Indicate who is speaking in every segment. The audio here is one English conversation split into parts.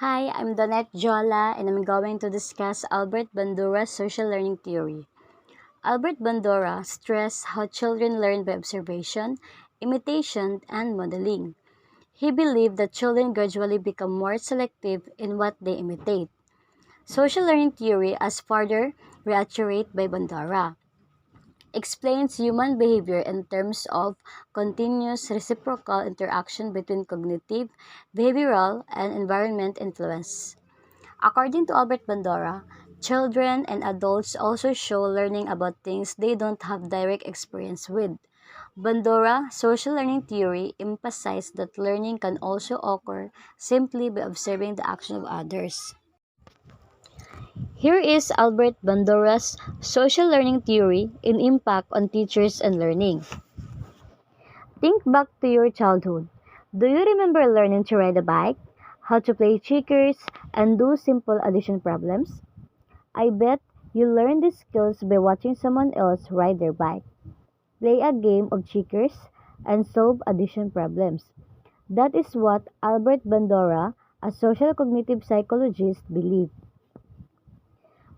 Speaker 1: Hi, I'm Donette Jola and I'm going to discuss Albert Bandura's social learning theory. Albert Bandura stressed how children learn by observation, imitation, and modeling. He believed that children gradually become more selective in what they imitate. Social learning theory, as further reiterated by Bandura, explains human behavior in terms of continuous reciprocal interaction between cognitive, behavioral, and environment influence. According to Albert Bandura, children and adults also show learning about things they don't have direct experience with. Bandura social learning theory emphasized that learning can also occur simply by observing the action of others. Here is Albert Bandura's social learning theory in impact on teachers and learning. Think back to your childhood. Do you remember learning to ride a bike, how to play checkers, and do simple addition problems? I bet you learn these skills by watching someone else ride their bike, play a game of checkers, and solve addition problems. That is what Albert Bandura, a social cognitive psychologist, believed.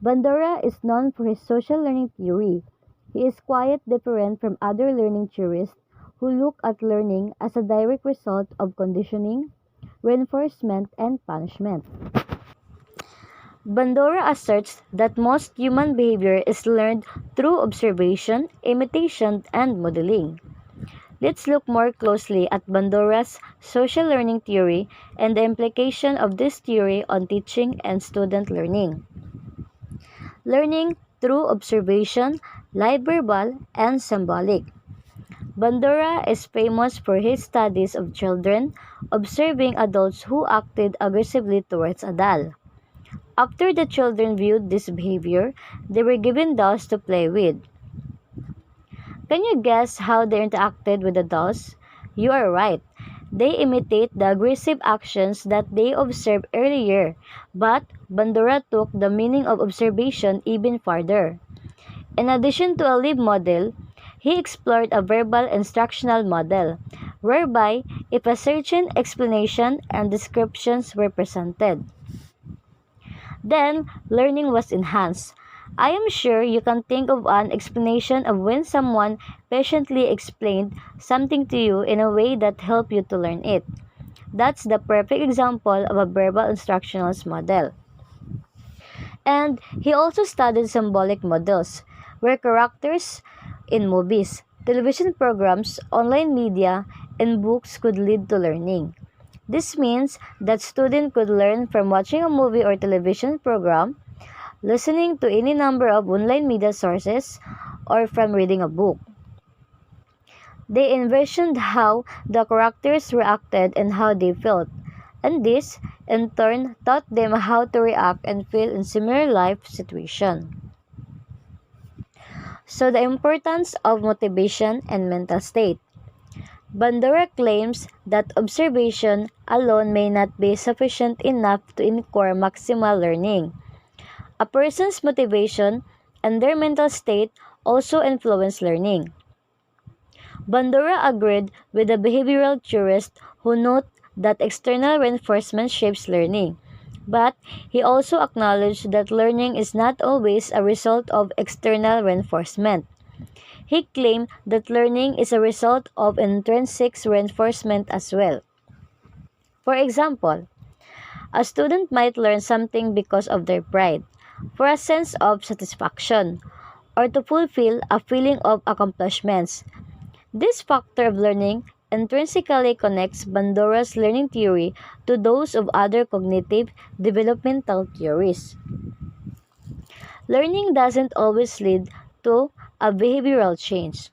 Speaker 1: Bandura is known for his social learning theory. He is quite different from other learning theorists who look at learning as a direct result of conditioning, reinforcement, and punishment. Bandura asserts that most human behavior is learned through observation, imitation, and modeling. Let's look more closely at Bandura's social learning theory and the implication of this theory on teaching and student learning. Learning through observation, live verbal, and symbolic. Bandura is famous for his studies of children observing adults who acted aggressively towards a doll. After the children viewed this behavior, they were given dolls to play with. Can you guess how they interacted with the dolls? You are right. They imitate the aggressive actions that they observed earlier, but Bandura took the meaning of observation even farther. In addition to a live model, he explored a verbal instructional model, whereby if a certain explanation and descriptions were presented, then learning was enhanced. I am sure you can think of an explanation of when someone patiently explained something to you in a way that helped you to learn it. That's the perfect example of a verbal instructional model. And he also studied symbolic models, where characters in movies, television programs, online media, and books could lead to learning. This means that students could learn from watching a movie or television program, listening to any number of online media sources, or from reading a book. They envisioned how the characters reacted and how they felt, and this, in turn, taught them how to react and feel in similar life situations. So, the importance of motivation and mental state. Bandura claims that observation alone may not be sufficient enough to ensure maximal learning. A person's motivation and their mental state also influence learning. Bandura agreed with the behavioral theorist who note that external reinforcement shapes learning, but he also acknowledged that learning is not always a result of external reinforcement. He claimed that learning is a result of intrinsic reinforcement as well. For example, a student might learn something because of their pride, for a sense of satisfaction, or to fulfill a feeling of accomplishments. This factor of learning intrinsically connects Bandura's learning theory to those of other cognitive developmental theories. Learning doesn't always lead to a behavioral change.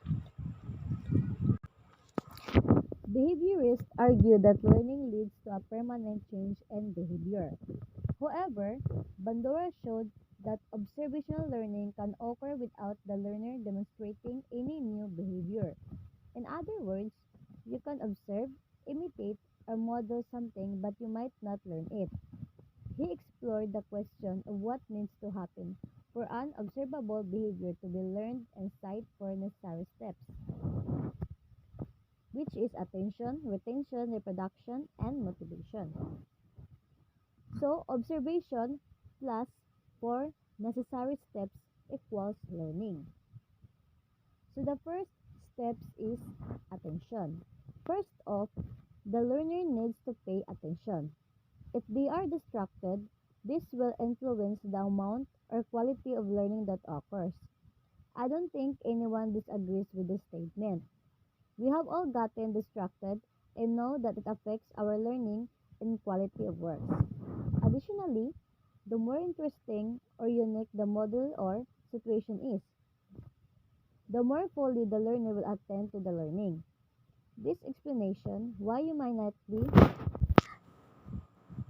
Speaker 1: Behaviorists argue that learning leads to a permanent change in behavior. However, Bandura showed that observational learning can occur without the learner demonstrating any new behavior. In other words, you can observe, imitate, or model something, but you might not learn it. He explored the question of what needs to happen for an observable behavior to be learned and cite for necessary steps, which is attention, retention, reproduction, and motivation. So, observation plus 4 necessary steps equals learning. So, the first steps is attention. First off, the learner needs to pay attention. If they are distracted, this will influence the amount or quality of learning that occurs. I don't think anyone disagrees with this statement. We have all gotten distracted and know that it affects our learning and quality of work. Additionally, the more interesting or unique the model or situation is, the more fully the learner will attend to the learning. This explanation why you might not be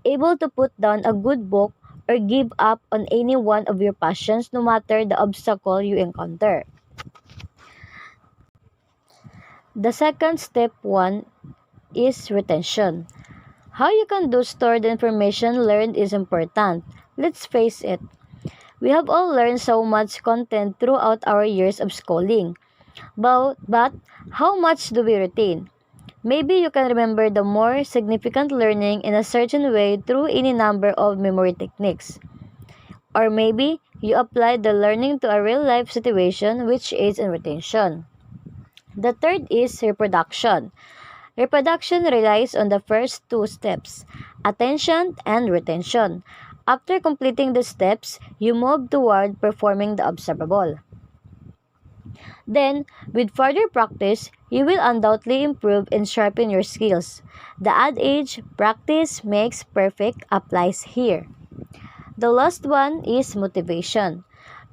Speaker 1: able to put down a good book or give up on any one of your passions no matter the obstacle you encounter. The second step one is retention. How you can do store the information learned is important. Let's face it, we have all learned so much content throughout our years of schooling. But how much do we retain? Maybe you can remember the more significant learning in a certain way through any number of memory techniques. Or maybe you apply the learning to a real life situation which aids in retention. The third is reproduction. Reproduction relies on the first two steps, attention and retention. After completing the steps, you move toward performing the observable. Then, with further practice, you will undoubtedly improve and sharpen your skills. The adage, practice makes perfect, applies here. The last one is motivation.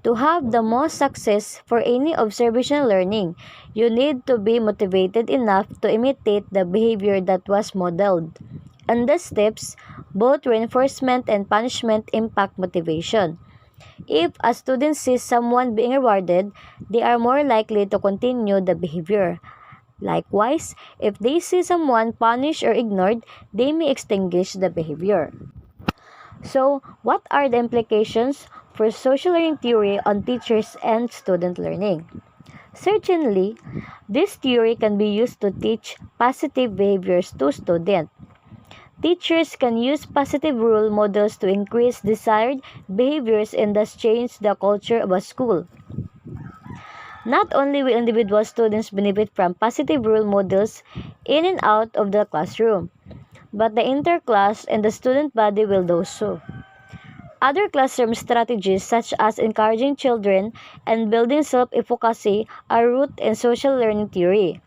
Speaker 1: To have the most success for any observational learning, you need to be motivated enough to imitate the behavior that was modeled. And the steps, both reinforcement and punishment impact motivation. If a student sees someone being rewarded, they are more likely to continue the behavior. Likewise, if they see someone punished or ignored, they may extinguish the behavior. So, what are the implications for social learning theory on teachers and student learning? Certainly, this theory can be used to teach positive behaviors to students. Teachers can use positive role models to increase desired behaviors and thus change the culture of a school. Not only will individual students benefit from positive role models in and out of the classroom, but the interclass and the student body will do so. Other classroom strategies such as encouraging children and building self-efficacy are rooted in social learning theory.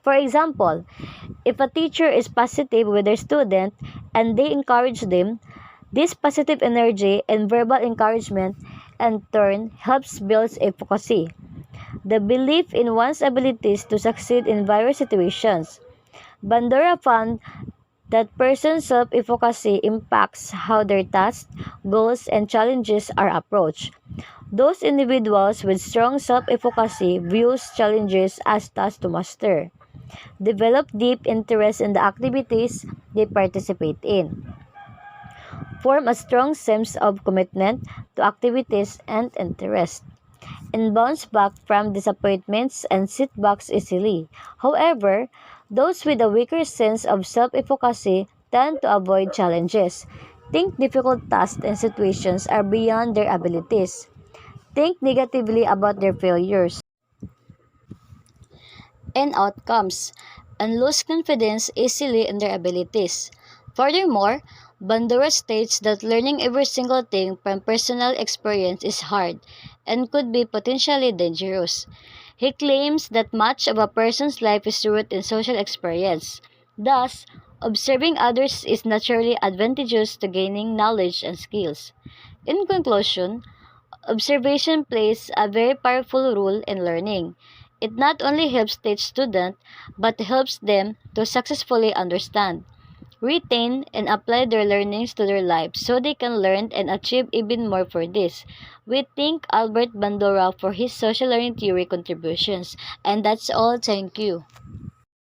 Speaker 1: For example, if a teacher is positive with their student and they encourage them, this positive energy and verbal encouragement in turn helps build efficacy, the belief in one's abilities to succeed in various situations. Bandura found that person's self-efficacy impacts how their tasks, goals, and challenges are approached. Those individuals with strong self-efficacy views challenges as tasks to master, develop deep interest in the activities they participate in, form a strong sense of commitment to activities and interest, and bounce back from disappointments and setbacks easily. However, those with a weaker sense of self-efficacy tend to avoid challenges, think difficult tasks and situations are beyond their abilities, think negatively about their failures and outcomes, and lose confidence easily in their abilities. Furthermore, Bandura states that learning every single thing from personal experience is hard and could be potentially dangerous. He claims that much of a person's life is rooted in social experience. Thus, observing others is naturally advantageous to gaining knowledge and skills. In conclusion, observation plays a very powerful role in learning. It not only helps teach students, but helps them to successfully understand, retain, and apply their learnings to their lives so they can learn and achieve even more for this. We thank Albert Bandura for his social learning theory contributions. And that's all. Thank you.